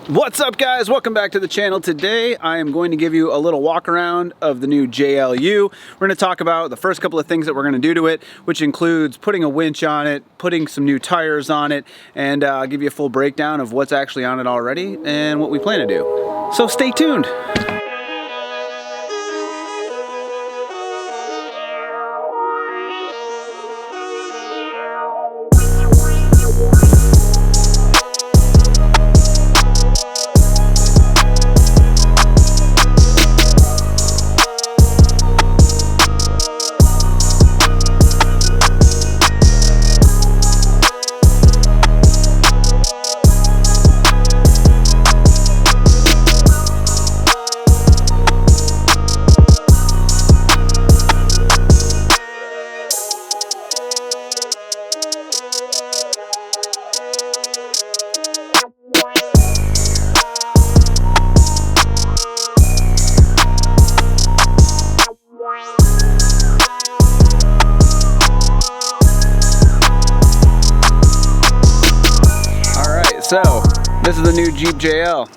What's up, guys? Welcome back to the channel. Today I am going to give you a little walk around of the new JLU. We're going to talk about the first couple of things that we're going to do to it, which includes putting a winch on it, putting some new tires on it, and I'll give you a full breakdown of what's actually on it already and what we plan to do. So stay tuned. So, this is the new Jeep JL.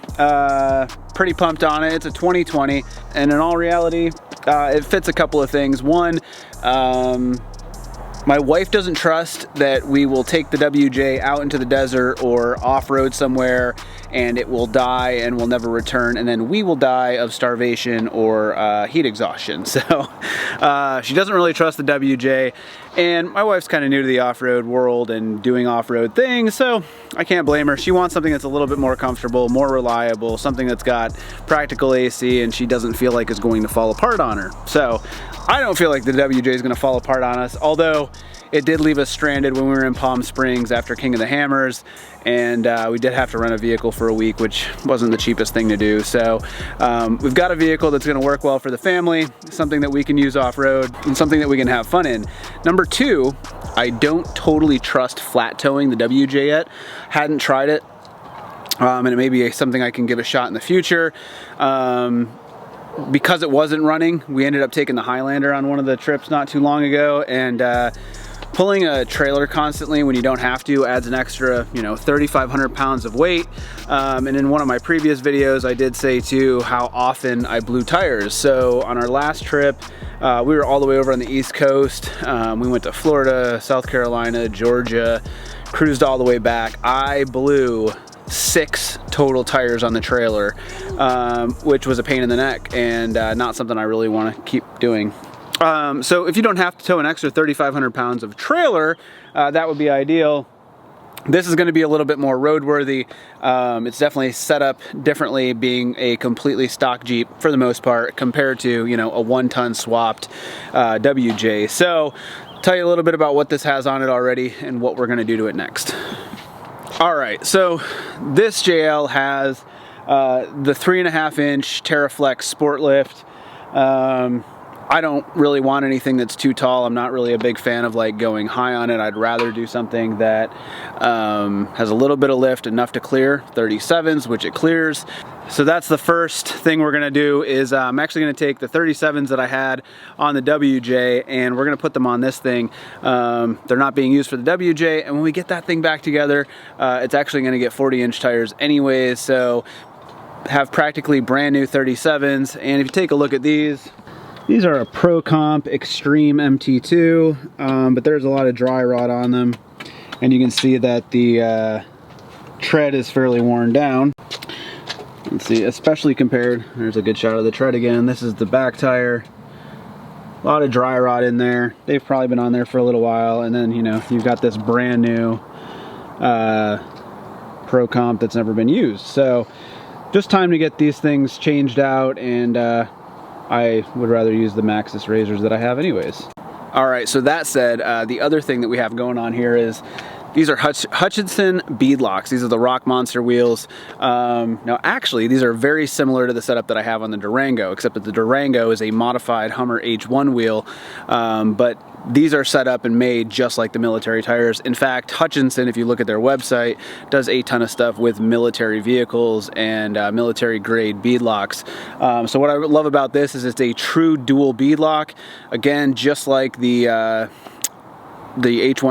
Pretty pumped on it. It's a 2020, and in all reality, it fits a couple of things. One, my wife doesn't trust that we will take the WJ out into the desert or off-road somewhere and it will die and will never return, and then we will die of starvation or heat exhaustion. So she doesn't really trust the WJ, and my wife's kind of new to the off-road world and doing off-road things, so I can't blame her. She wants something that's a little bit more comfortable, more reliable, something that's got practical AC and she doesn't feel like is going to fall apart on her. So I don't feel like the WJ is going to fall apart on us, although it did leave us stranded when we were in Palm Springs after King of the Hammers, and we did have to rent a vehicle for a week, which wasn't the cheapest thing to do. So we've got a vehicle that's going to work well for the family, something that we can use off-road, and something that we can have fun in. Number two, I don't totally trust flat towing the WJ yet. Hadn't tried it, and it may be something I can give a shot in the future. Because it wasn't running, we ended up taking the Highlander on one of the trips not too long ago, and pulling a trailer constantly when you don't have to adds an extra, 3,500 pounds of weight. And in one of my previous videos, I did say too how often I blew tires. So on our last trip, we were all the way over on the East Coast. We went to Florida, South Carolina, Georgia, cruised all the way back. I blew 6 total tires on the trailer, which was a pain in the neck and not something I really want to keep doing. So if you don't have to tow an extra 3,500 pounds of trailer, that would be ideal. This is going to be a little bit more roadworthy. It's definitely set up differently, being a completely stock Jeep for the most part compared to, a 1-ton swapped WJ. So I'll tell you a little bit about what this has on it already and what we're going to do to it next. All right, so this JL has the 3.5-inch TerraFlex Sport Lift. I don't really want anything that's too tall. I'm not really a big fan of like going high on it. I'd rather do something that has a little bit of lift, enough to clear 37s, which it clears. So that's the first thing we're gonna do is I'm actually gonna take the 37s that I had on the WJ and we're gonna put them on this thing. They're not being used for the WJ, and when we get that thing back together, it's actually gonna get 40-inch tires anyways, so have practically brand new 37s. And if you take a look at these are a Pro Comp Extreme MT2, but there's a lot of dry rot on them, and you can see that the tread is fairly worn down. Let's see, especially compared, there's a good shot of the tread again. This is the back tire. A lot of dry rot in there. They've probably been on there for a little while, and then you've got this brand new Pro Comp that's never been used. So just time to get these things changed out, and I would rather use the Maxxis razors that I have anyways. All right, so that said, the other thing that we have going on here is these are Hutchinson Beadlocks. These are the Rock Monster wheels. Now actually, these are very similar to the setup that I have on the Durango, except that the Durango is a modified Hummer H1 wheel, but these are set up and made just like the military tires. In fact, Hutchinson, if you look at their website, does a ton of stuff with military vehicles and military grade beadlocks. So what I love about this is it's a true dual beadlock. Again, just like the H1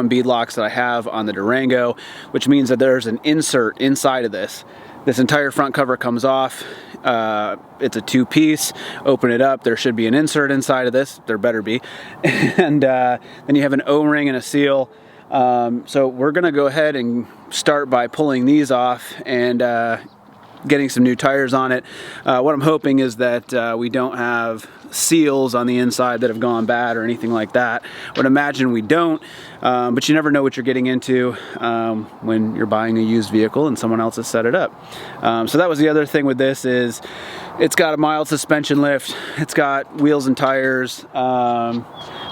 beadlocks that I have on the Durango, which means that there's an insert inside of this This entire front cover comes off. It's a 2-piece. Open it up, there should be an insert inside of this. There better be. And then you have an O-ring and a seal. So we're gonna go ahead and start by pulling these off and getting some new tires on it. What I'm hoping is that we don't have seals on the inside that have gone bad or anything like that. I would imagine we don't, but you never know what you're getting into when you're buying a used vehicle and someone else has set it up. So that was the other thing with this, is it's got a mild suspension lift, it's got wheels and tires.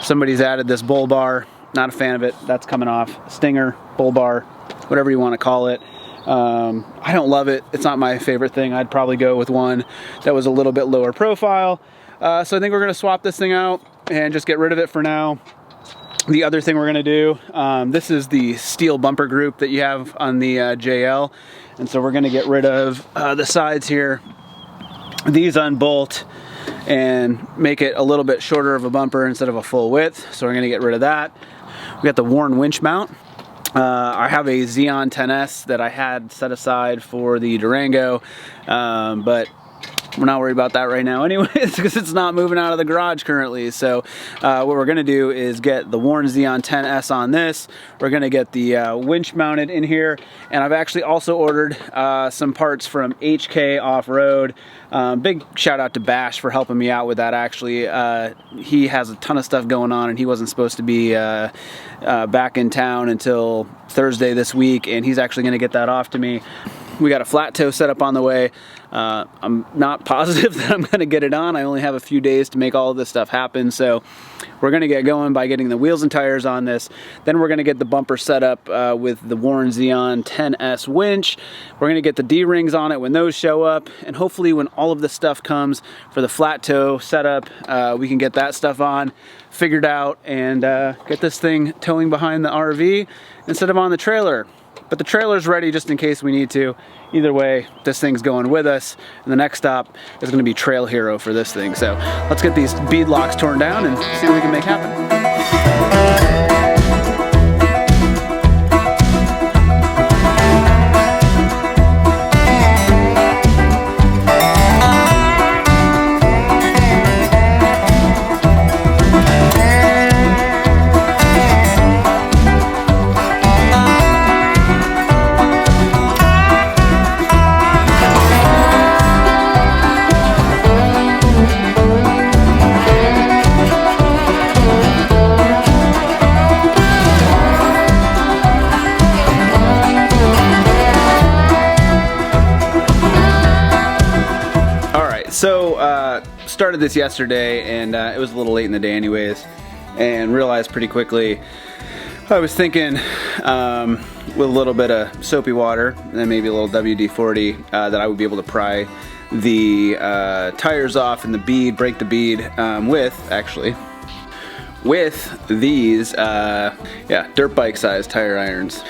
Somebody's added this bull bar. Not a fan of it. That's coming off. Stinger, bull bar, whatever you want to call it. I don't love it. It's not my favorite thing. I'd probably go with one that was a little bit lower profile. So I think we're going to swap this thing out and just get rid of it for now. The other thing we're going to do, this is the steel bumper group that you have on the JL. And so we're going to get rid of the sides here. These unbolt and make it a little bit shorter of a bumper instead of a full width. So we're going to get rid of that. We got the worn winch mount. I have a Xeon 10S that I had set aside for the Durango, but we're not worried about that right now anyways, because it's not moving out of the garage currently. So what we're going to do is get the worn Xeon 10S on this. We're going to get the winch mounted in here, and I've actually also ordered some parts from HK Off-Road. Big shout out to Bash for helping me out with that. Actually, he has a ton of stuff going on, and he wasn't supposed to be back in town until Thursday this week, and he's actually going to get that off to me. We got a flat toe set up on the way. I'm not positive that I'm going to get it on. I only have a few days to make all of this stuff happen, so we're going to get going by getting the wheels and tires on this. Then we're going to get the bumper set up with the worn Xeon 10S winch. We're going to get the D-rings on it when those show up, and hopefully when all of this stuff comes for the flat toe setup, we can get that stuff on, figured out, and get this thing towing behind the RV instead of on the trailer. But the trailer's ready just in case we need to. Either way, this thing's going with us, and the next stop is going to be Trail Hero for this thing. So let's get these beadlocks torn down and see what we can make happen. So started this yesterday, and it was a little late in the day anyways, and realized pretty quickly I was thinking with a little bit of soapy water and then maybe a little WD-40 that I would be able to pry the tires off and the bead, break the bead with these dirt bike size tire irons.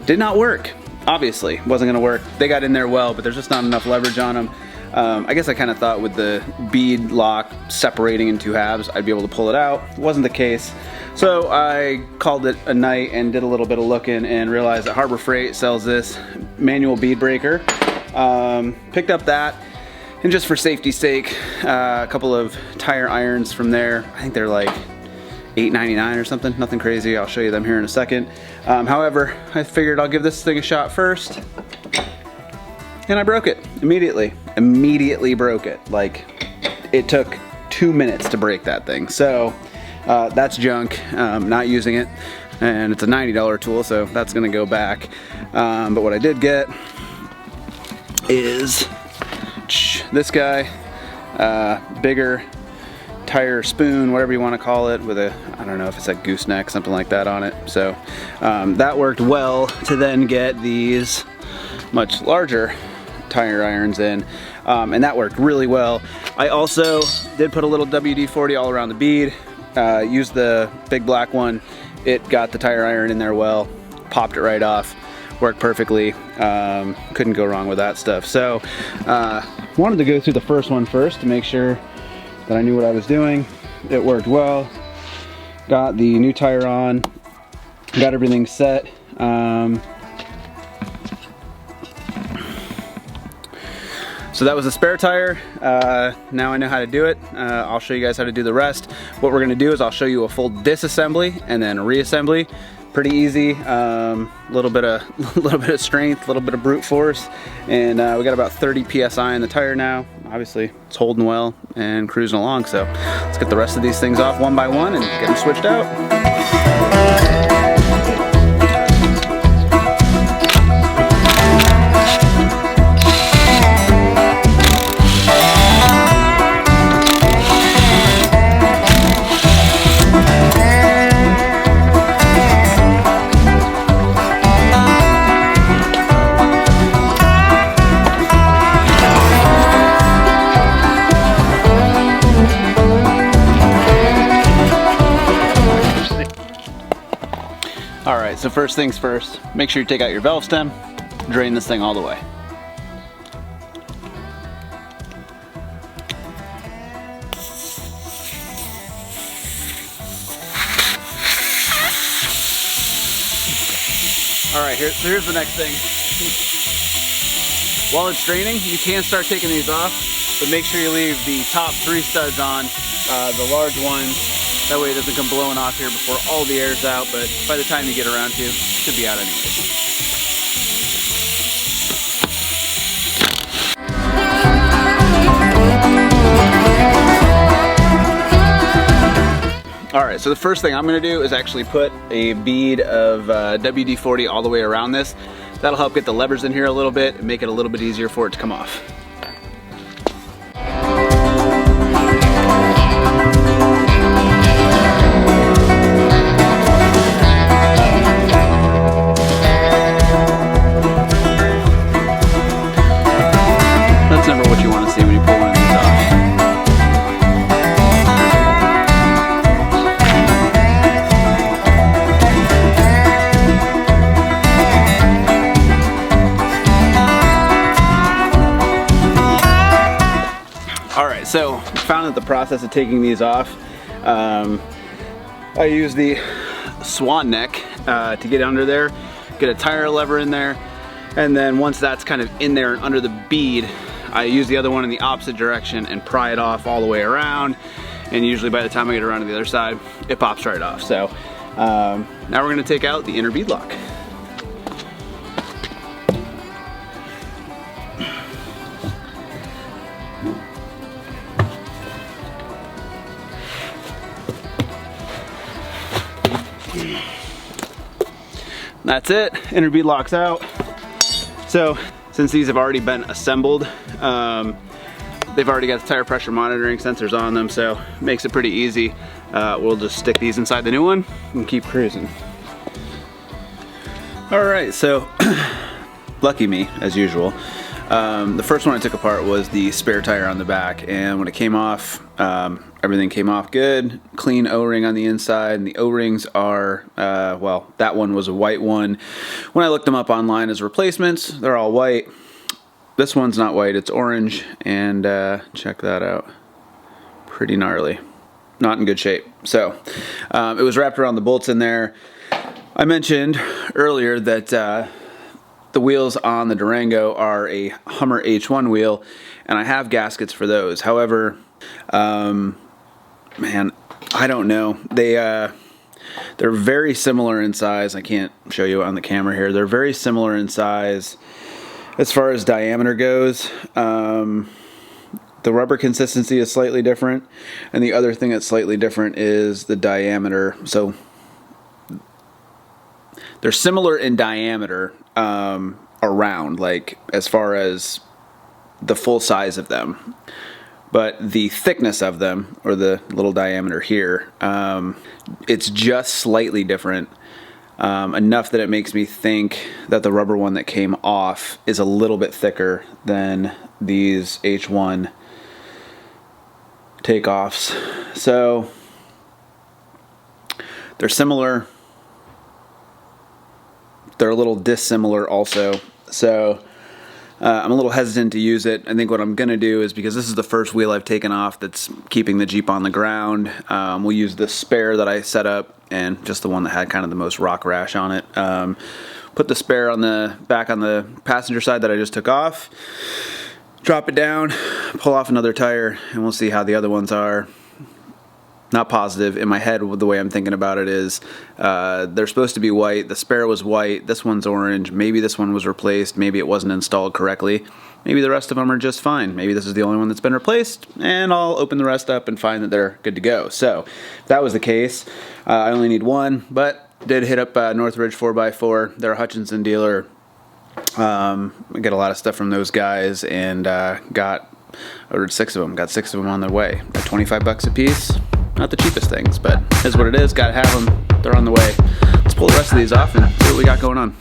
Did not work. Obviously wasn't gonna work. They got in there well, but there's just not enough leverage on them. I guess I kind of thought with the bead lock separating in two halves I'd be able to pull it out. It wasn't the case. So I called it a night and did a little bit of looking and realized that Harbor Freight sells this manual bead breaker. Picked up that, and just for safety's sake, a couple of tire irons from there. I think they're like $8.99 or something, nothing crazy. I'll show you them here in a second. However, I figured I'll give this thing a shot first. And I broke it immediately. Immediately broke it. Like, it took 2 minutes to break that thing. So that's junk. Not using it, and it's a $90 tool, so that's gonna go back. But what I did get is this guy, bigger tire spoon, whatever you want to call it, with a, I don't know if it's a gooseneck, something like that on it. So that worked well to then get these much larger tire irons in, and that worked really well. I also did put a little WD-40 all around the bead, used the big black one. It got the tire iron in there well, popped it right off, worked perfectly. Couldn't go wrong with that stuff. So wanted to go through the first one first to make sure that I knew what I was doing. It worked well. Got the new tire on, got everything set. So that was the spare tire. Now I know how to do it. I'll show you guys how to do the rest. What we're gonna do is I'll show you a full disassembly and then reassembly. Pretty easy. Little bit of strength, a little bit of brute force, and we got about 30 psi in the tire now. Obviously, it's holding well and cruising along. So let's get the rest of these things off one by one and get them switched out. Alright, so first things first, make sure you take out your valve stem, drain this thing all the way. Alright, here's the next thing. While it's draining, you can start taking these off, but make sure you leave the top 3 studs on, the large ones. That way it doesn't come blowing off here before all the air's out, but by the time you get around to, it should be out anyways. Alright, so the first thing I'm going to do is actually put a bead of WD-40 all the way around this. That'll help get the levers in here a little bit and make it a little bit easier for it to come off. That's never what you want to see when you pull one of these off. Alright, so found that the process of taking these off, I use the swan neck to get under there, get a tire lever in there, and then once that's kind of in there and under the bead, I use the other one in the opposite direction and pry it off all the way around, and usually by the time I get around to the other side, it pops right off. So now we're going to take out the inner bead lock. That's it, inner bead lock's out. So since these have already been assembled, they've already got the tire pressure monitoring sensors on them, so it makes it pretty easy. We'll just stick these inside the new one and keep cruising. Alright, so lucky me, as usual. The first one I took apart was the spare tire on the back, and when it came off, everything came off good. Clean O-ring on the inside, and the O-rings are, well, that one was a white one. When I looked them up online as replacements, they're all white. This one's not white, it's orange, and check that out. Pretty gnarly. Not in good shape. So, it was wrapped around the bolts in there. I mentioned earlier that the wheels on the Durango are a Hummer H1 wheel, and I have gaskets for those. However, man, I don't know. They're very similar in size. I can't show you on the camera here. They're very similar in size as far as diameter goes. The rubber consistency is slightly different, and the other thing that's slightly different is the diameter. So they're similar in diameter around, like as far as the full size of them. But the thickness of them, or the little diameter here, it's just slightly different, enough that it makes me think that the rubber one that came off is a little bit thicker than these H1 takeoffs. So they're similar. They're a little dissimilar also. So I'm a little hesitant to use it. I think what I'm going to do is, because this is the first wheel I've taken off that's keeping the Jeep on the ground, we'll use the spare that I set up, and just the one that had kind of the most rock rash on it. Put the spare on the back on the passenger side that I just took off. drop it down, pull off another tire, and we'll see how the other ones are. Not positive. In my head, the way I'm thinking about it is they're supposed to be white. The spare was white. This one's orange. Maybe this one was replaced. Maybe it wasn't installed correctly. Maybe the rest of them are just fine. Maybe this is the only one that's been replaced, and I'll open the rest up and find that they're good to go. So if that was the case, I only need one, but did hit up Northridge 4x4. They're a Hutchinson dealer. I get a lot of stuff from those guys, and ordered 6 of them. Got 6 of them on their way. At $25 a piece. Not the cheapest things, but is what it is. Gotta have them. They're on the way. Let's pull the rest of these off and see what we got going on.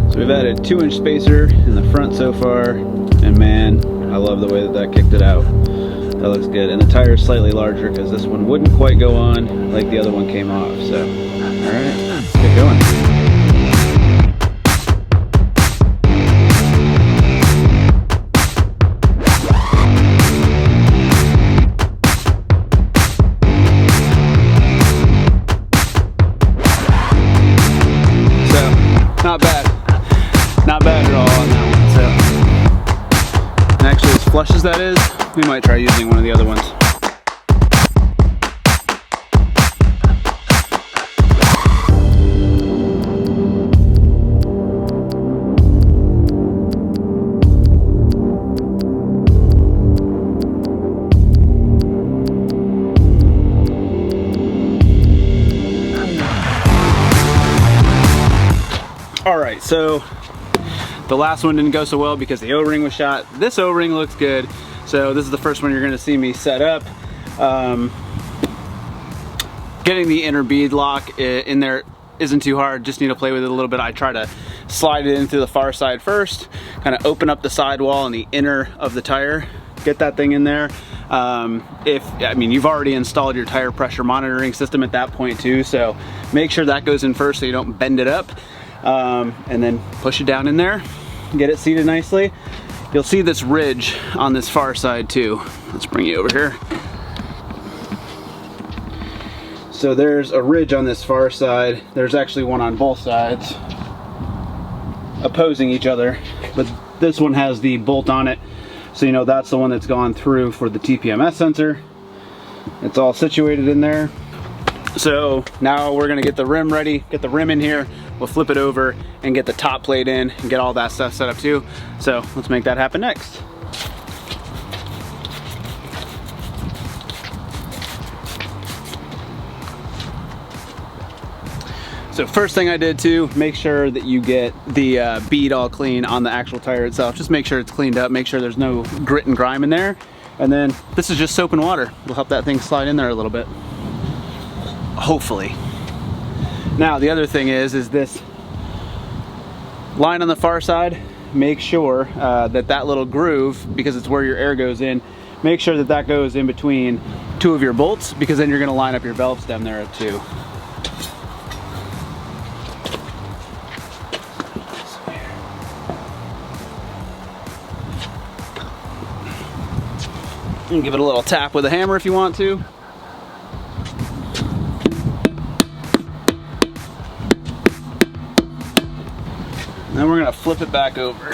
So we've added 2-inch spacer in the front so far, and man, I love the way that kicked it out. That looks good. And the tire is slightly larger because this one wouldn't quite go on like the other one came off. So, all right, let's get going. So, not bad. Not bad at all on that one. So, and actually, as flush as that is, we might try using one of the other ones. All right, so the last one didn't go so well because the O-ring was shot. This O-ring looks good. So this is the first one you're gonna see me set up. Getting the inner beadlock in there isn't too hard, just need to play with it a little bit. I try to slide it in through the far side first, kind of open up the sidewall and the inner of the tire, get that thing in there. You've already installed your tire pressure monitoring system at that point too, so make sure that goes in first so you don't bend it up. And then push it down in there, get it seated nicely. You'll see this ridge on this far side too. Let's bring you over here. So there's a ridge on this far side. There's actually one on both sides opposing each other, but this one has the bolt on it. So you know that's the one that's gone through for the TPMS sensor. It's all situated in there. So now we're gonna get the rim ready, get the rim in here, we'll flip it over and get the top plate in and get all that stuff set up too. So let's make that happen next. So first thing I did too, make sure that you get the bead all clean on the actual tire itself. Just make sure it's cleaned up, make sure there's no grit and grime in there. And then this is just soap and water. It'll help that thing slide in there a little bit. Hopefully. Now the other thing is this line on the far side, make sure that little groove, because it's where your air goes in, make sure that goes in between 2 of your bolts, because then you're going to line up your valve stem there too. You can give it a little tap with a hammer if you want to. Then we're gonna flip it back over.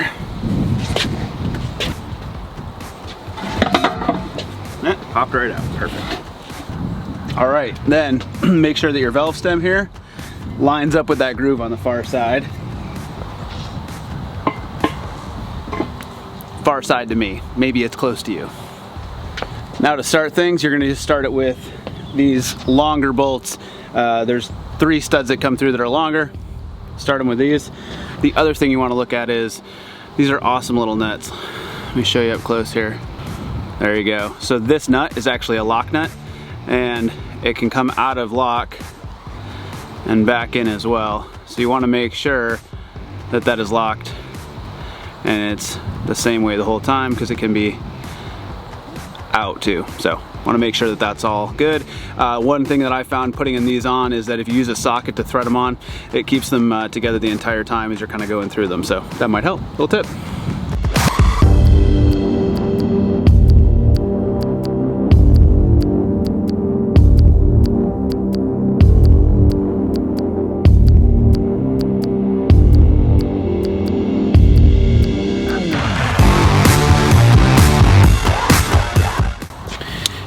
Popped right out, perfect. All right, then make sure that your valve stem here lines up with that groove on the far side. Far side to me, maybe it's close to you. Now to start things, you're gonna just start it with these longer bolts. There's 3 studs that come through that are longer. Start them with these. The other thing you want to look at is these are awesome little nuts. Let me show you up close here. There you go. So this nut is actually a lock nut, and it can come out of lock and back in as well. So you want to make sure that that is locked and it's the same way the whole time, because it can be out too. So Want to make sure that that's all good. One thing that I found putting in these on is that if you use a socket to thread them on, it keeps them together the entire time as you're kind of going through them. So that might help. Little tip.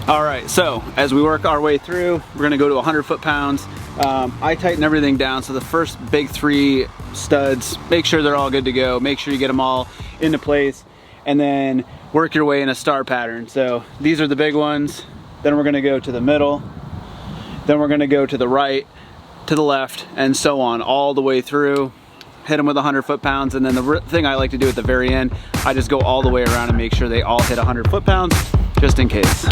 All right, so as we work our way through, we're gonna go to 100 foot-pounds. I tighten everything down, so the first big 3 studs, make sure they're all good to go, make sure you get them all into place, and then work your way in a star pattern. So these are the big ones, then we're gonna go to the middle, then we're gonna go to the right, to the left, and so on, all the way through. Hit them with 100 foot-pounds, and then the thing I like to do at the very end, I just go all the way around and make sure they all hit 100 foot-pounds, just in case.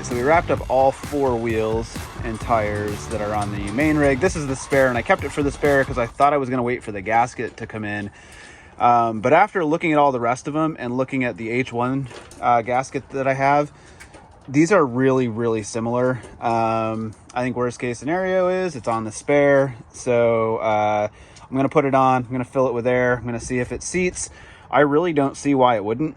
So we wrapped up all 4 wheels and tires that are on the main rig. This is the spare, and I kept it for the spare because I thought I was going to wait for the gasket to come in. But after looking at all the rest of them and looking at the H1 gasket that I have, these are really, really similar. I think worst case scenario is it's on the spare. So I'm going to put it on. I'm going to fill it with air. I'm going to see if it seats. I really don't see why it wouldn't.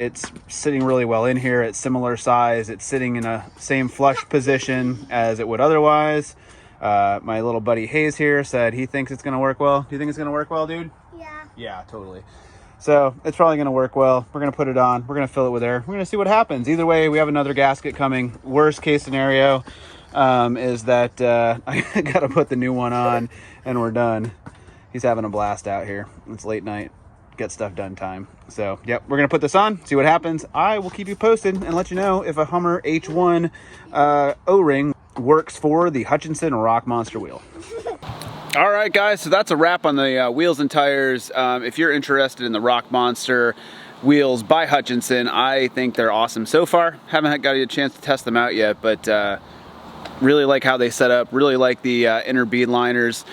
It's sitting really well in here. It's similar size. It's sitting in a same flush position as it would otherwise. My little buddy Hayes here said he thinks it's going to work well. Do you think it's going to work well, dude? Yeah. Yeah, totally. So it's probably going to work well. We're going to put it on. We're going to fill it with air. We're going to see what happens. Either way, we have another gasket coming. Worst case scenario is that I got to put the new one on and we're done. He's having a blast out here. It's late night. Get stuff done time. So yep, we're gonna put this on, see what happens. I will keep you posted and let you know if a Hummer H1 O-ring works for the Hutchinson Rock Monster wheel. All right guys, so that's a wrap on the wheels and tires. If you're interested in the Rock Monster wheels by Hutchinson, I think they're awesome so far. Haven't got a chance to test them out yet, but really like how they set up, really like the inner bead liners.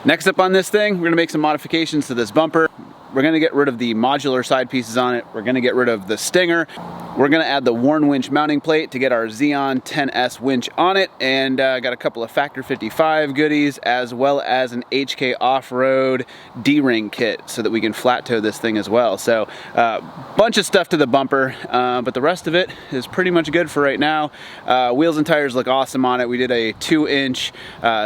Next up on this thing, we're gonna make some modifications to this bumper. We're gonna get rid of the modular side pieces on it. We're gonna get rid of the stinger. We're gonna add the Warn winch mounting plate to get our Xeon 10S winch on it, and got a couple of Factor 55 goodies, as well as an HK off-road D-ring kit so that we can flat tow this thing as well. So bunch of stuff to the bumper, but the rest of it is pretty much good for right now. Wheels and tires look awesome on it. We did a 2-inch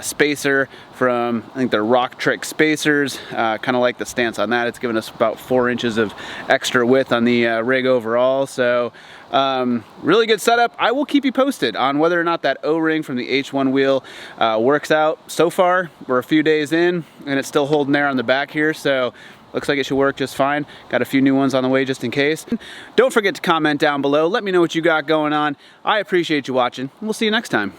spacer from, I think they're Rock Trick spacers. Kind of like the stance on that. It's given us about 4 inches of extra width on the rig overall. So really good setup. I will keep you posted on whether or not that O-ring from the H1 wheel works out. So far, we're a few days in and it's still holding there on the back here. So looks like it should work just fine. Got a few new ones on the way just in case. Don't forget to comment down below. Let me know what you got going on. I appreciate you watching. We'll see you next time.